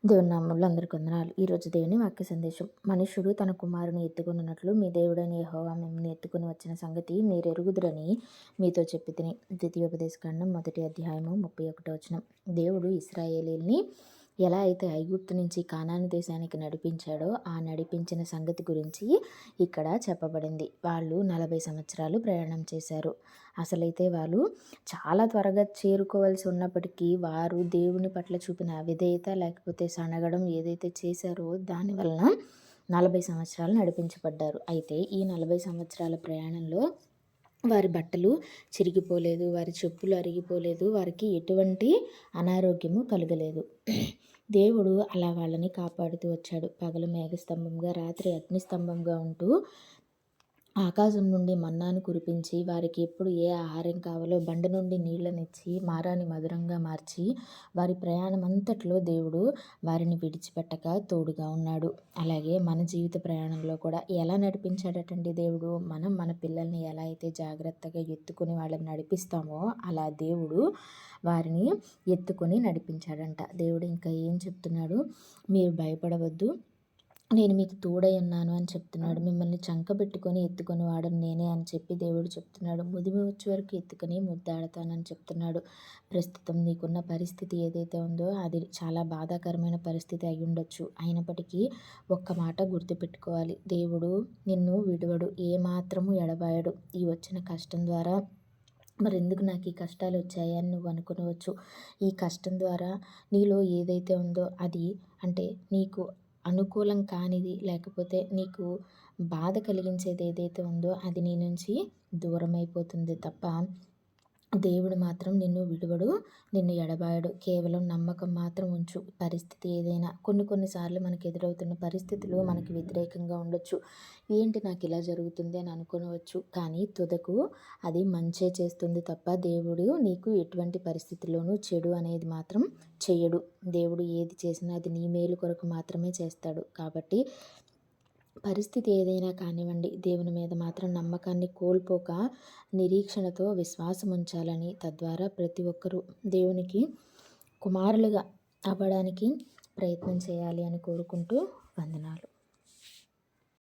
దేవుని నామములో అందరికి వందనాలు. ఈరోజు దేవుని వాక్య సందేశం. మనుష్యుడు తన కుమారుని ఎత్తుకొనున్నట్లు మీ దేవుడైన యెహోవా మిమ్మును ఎత్తుకొని వచ్చిన సంగతి మీరెరుగుదురని మీతో చెప్పితిని. ద్వితీయోపదేశకాండం 1వ అధ్యాయము 31వ వచనం. దేవుడు ఇశ్రాయేలీయుల్ని ఎలా అయితే ఐగుప్తు నుంచి కానాను దేశానికి నడిపించాడో ఆ నడిపించిన సంగతి గురించి ఇక్కడ చెప్పబడింది. వాళ్ళు 40 సంవత్సరాలు ప్రయాణం చేశారు. అసలైతే వాళ్ళు చాలా త్వరగా చేరుకోవాల్సి ఉన్నప్పటికీ వారు దేవుని పట్ల చూపిన అవిధేయత లేకపోతే సనగడం ఏదైతే చేశారో దానివలన 40 సంవత్సరాలు నడిపించబడ్డారు. అయితే ఈ 40 సంవత్సరాల ప్రయాణంలో వారి బట్టలు చిరిగిపోలేదు, వారి చెప్పులు అరిగిపోలేదు, వారికి ఎటువంటి అనారోగ్యము కలగలేదు. దేవుడు అలా వాళ్ళని కాపాడుతూ వచ్చాడు. పగలు మేఘస్తంభంగా, రాత్రి అగ్నిస్తంభంగా ఉంటూ ఆకాశం నుండి మన్నాను కురిపించి వారికి ఎప్పుడు ఏ ఆహారం కావాలో బండ నుండి నీళ్ళనిచ్చి మారాని మధురంగా మార్చి వారి ప్రయాణం అంతట్లో దేవుడు వారిని విడిచిపెట్టక తోడుగా ఉన్నాడు. అలాగే మన జీవిత ప్రయాణంలో కూడా ఎలా నడిపించాడటండి దేవుడు. మనం మన పిల్లల్ని ఎలా అయితే జాగ్రత్తగా ఎత్తుకుని వాళ్ళని నడిపిస్తామో అలా దేవుడు వారిని ఎత్తుకొని నడిపించాడంట. దేవుడు ఇంకా ఏం చెప్తున్నాడు, మీరు భయపడవద్దు, నేను మీకు తోడై ఉన్నాను అని చెప్తున్నాడు. మిమ్మల్ని చంకబెట్టుకొని ఎత్తుకొని వాడని నేనే అని చెప్పి దేవుడు చెప్తున్నాడు. ముదిమి వచ్చే వరకు ఎత్తుకొని ముద్దాడతానని చెప్తున్నాడు. ప్రస్తుతం నీకున్న పరిస్థితి ఏదైతే ఉందో అది చాలా బాధాకరమైన పరిస్థితి అయి ఉండొచ్చు. అయినప్పటికీ ఒక్క మాట గుర్తుపెట్టుకోవాలి, దేవుడు నిన్ను విడువడు, ఏమాత్రము ఎడబాయడు. ఈ వచ్చిన కష్టం ద్వారా మరి ఎందుకు నాకు ఈ కష్టాలు వచ్చాయి అని నువ్వు అనుకోవచ్చు. ఈ కష్టం ద్వారా నీలో ఏదైతే ఉందో అది అంటే నీకు అనుకూలం కానిది లేకపోతే నీకు బాధ కలిగించేది ఏదైతే ఉందో అది నీ నుంచి దూరం అయిపోతుంది తప్ప దేవుడు మాత్రం నిన్ను విడువడు, నిన్ను ఎడబాయడు. కేవలం నమ్మకం మాత్రం ఉంచు. పరిస్థితి ఏదైనా కొన్నిసార్లు మనకు ఎదురవుతున్న పరిస్థితులు మనకి వ్యతిరేకంగా ఉండొచ్చు. ఏంటి నాకు ఇలా జరుగుతుంది అని అనుకోవచ్చు, కానీ తుదకు అది మంచే చేస్తుంది తప్ప దేవుడు నీకు ఎటువంటి పరిస్థితుల్లోనూ చెడు అనేది మాత్రం చెయ్యడు. దేవుడు ఏది చేసినా అది నీ మేలు కొరకు మాత్రమే చేస్తాడు. కాబట్టి పరిస్థితి ఏదైనా కానివ్వండి, దేవుని మీద మాత్రం నమ్మకాన్ని కోల్పోక నిరీక్షణతో విశ్వాసం ఉంచాలని, తద్వారా ప్రతి ఒక్కరూ దేవునికి కుమారులుగా అవ్వడానికి ప్రయత్నం చేయాలి అని కోరుకుంటూ వందనాలు.